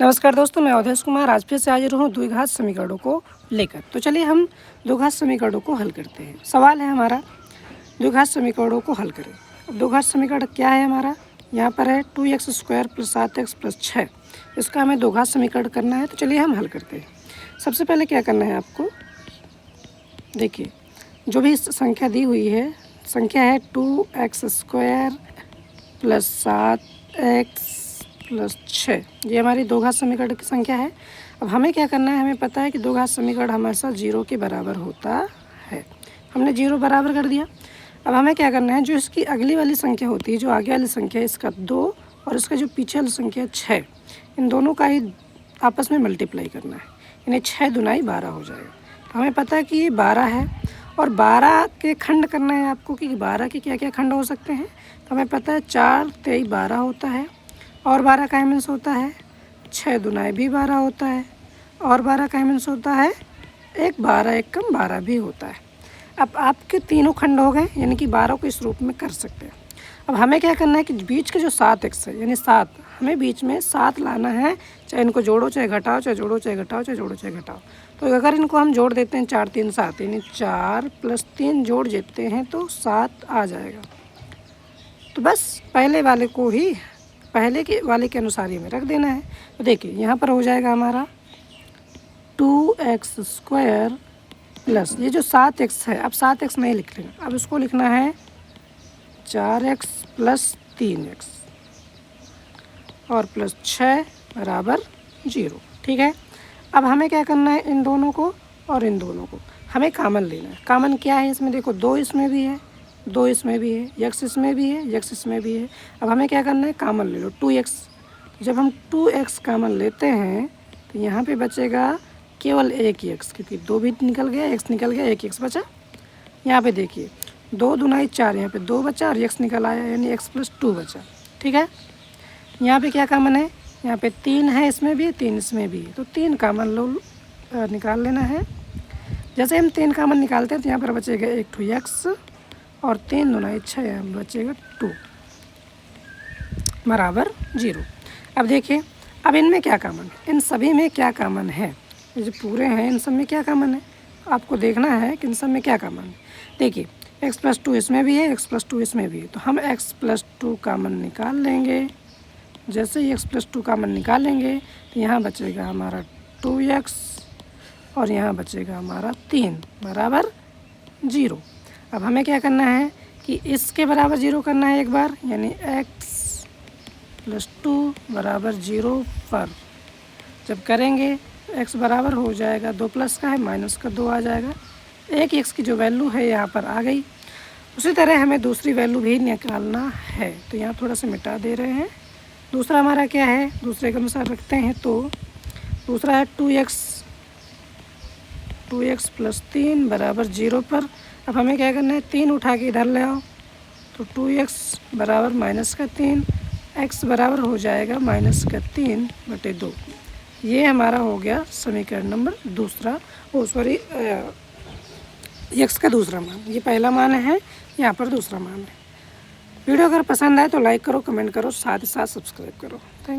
नमस्कार दोस्तों, मैं अवधेश कुमार आज फिर से हाजिर हूँ द्विघात समीकरणों को लेकर। तो चलिए हम द्विघात समीकरणों को हल करते हैं। सवाल है हमारा द्विघात समीकरणों को हल करें। अब द्विघात समीकरण क्या है हमारा, यहाँ पर है 2x² + 7x + 6। इसका हमें द्विघात समीकरण करना है। तो चलिए हम हल करते हैं। सबसे पहले क्या करना है आपको, देखिए जो भी संख्या दी हुई है, संख्या है 2x² + 7x + 6। ये हमारी द्विघात समीकरण की संख्या है। अब हमें क्या करना है, हमें पता है कि द्विघात समीकरण हमेशा 0 के बराबर होता है। हमने 0 बराबर कर दिया। अब हमें क्या करना है, जो इसकी अगली वाली संख्या होती है, जो आगे वाली संख्या है, इसका 2 और इसका जो पीछे वाली संख्या 6, इन दोनों का ही आपस में मल्टीप्लाई करना है। यानी 6 दूनाई 12 हो जाएगा। तो हमें पता है कि ये 12 है और 12 के खंड करना है आपको कि 12 के क्या क्या खंड हो सकते हैं। तो हमें पता है 4 × 3 = 12 होता है और 12 का एमएन्स होता है 6 दूनाई भी 12 होता है और 12 का एमएन्स होता है 1 12 1 कम 12 भी होता है। अब आपके तीनों खंड हो गए, यानी कि 12 को इस रूप में कर सकते हैं। अब हमें क्या करना है कि बीच के जो 7x है, यानी 7, हमें बीच में 7 लाना है। चाहे इनको जोड़ो चाहे घटाओ, चाहे जोड़ो चाहे घटाओ, चाहे जोड़ो चाहे घटाओ। तो अगर इनको हम जोड़ देते हैं 4 3 7, यानी 4 + 3 जोड़ देते हैं तो 7 आ जाएगा। तो बस पहले वाले को ही पहले के वाले के अनुसार ही हमें रख देना है। तो देखिए यहाँ पर हो जाएगा हमारा 2x² प्लस ये जो 7x है, अब 7x नहीं लिख लेना, अब इसको लिखना है 4x + 3x और प्लस 6 = 0। ठीक है। अब हमें क्या करना है, इन दोनों को और इन दोनों को हमें कॉमन लेना है। कॉमन क्या है इसमें, देखो 2 इसमें भी है, 2 इसमें भी है, x इसमें भी है, x इसमें भी है। अब हमें क्या करना है, कॉमन ले लो 2x। जब हम 2x कॉमन लेते हैं तो यहाँ पे बचेगा केवल एक ही x, क्योंकि 2 भी निकल गया, x निकल गया, एक x बचा। यहाँ पे देखिए 2 दूनाई 4, यहाँ पे 2 बचा और x निकल आया, यानी x + 2 बचा। ठीक है। यहाँ पे क्या कॉमन है, यहाँ पे 3 है, इसमें भी 3 इसमें भी, तो 3 कॉमन लो निकाल लेना है। जैसे हम 3 कॉमन निकालते हैं तो यहाँ पर बचेगा 1 x और 3 दूनाई 6, यहाँ बचेगा 2 बराबर 0। अब देखिए, अब इनमें क्या कॉमन है, इन सभी में क्या कॉमन है, ये जो पूरे हैं इन सब में क्या कॉमन है, आपको देखना है कि इन सब में क्या कॉमन है। देखिए x + 2 इसमें भी है, x + 2 इसमें भी है, तो हम x + 2 कॉमन निकाल लेंगे। जैसे ही x + 2 कॉमन निकालेंगे तो यहाँ बचेगा हमारा 2x और यहाँ बचेगा हमारा 3 बराबर 0। अब हमें क्या करना है कि इसके बराबर 0 करना है एक बार, यानी x + 2 = 0 पर जब करेंगे x बराबर हो जाएगा 2 प्लस का है माइनस का 2 आ जाएगा। एक x की जो वैल्यू है यहाँ पर आ गई। उसी तरह हमें दूसरी वैल्यू भी निकालना है, तो यहाँ थोड़ा सा मिटा दे रहे हैं। दूसरा हमारा क्या है, दूसरे के अनुसार रखते हैं। तो दूसरा है 2x + 3 = 0 पर। अब हमें क्या करना है, 3 उठा के इधर ले आओ, तो 2x बराबर -3, x बराबर हो जाएगा -3/2। ये हमारा हो गया समीकरण नंबर दूसरा, x का दूसरा मान। ये पहला मान है, यहाँ पर दूसरा मान है। वीडियो अगर पसंद आए तो लाइक करो, कमेंट करो, साथ ही साथ सब्सक्राइब करो। Thank you.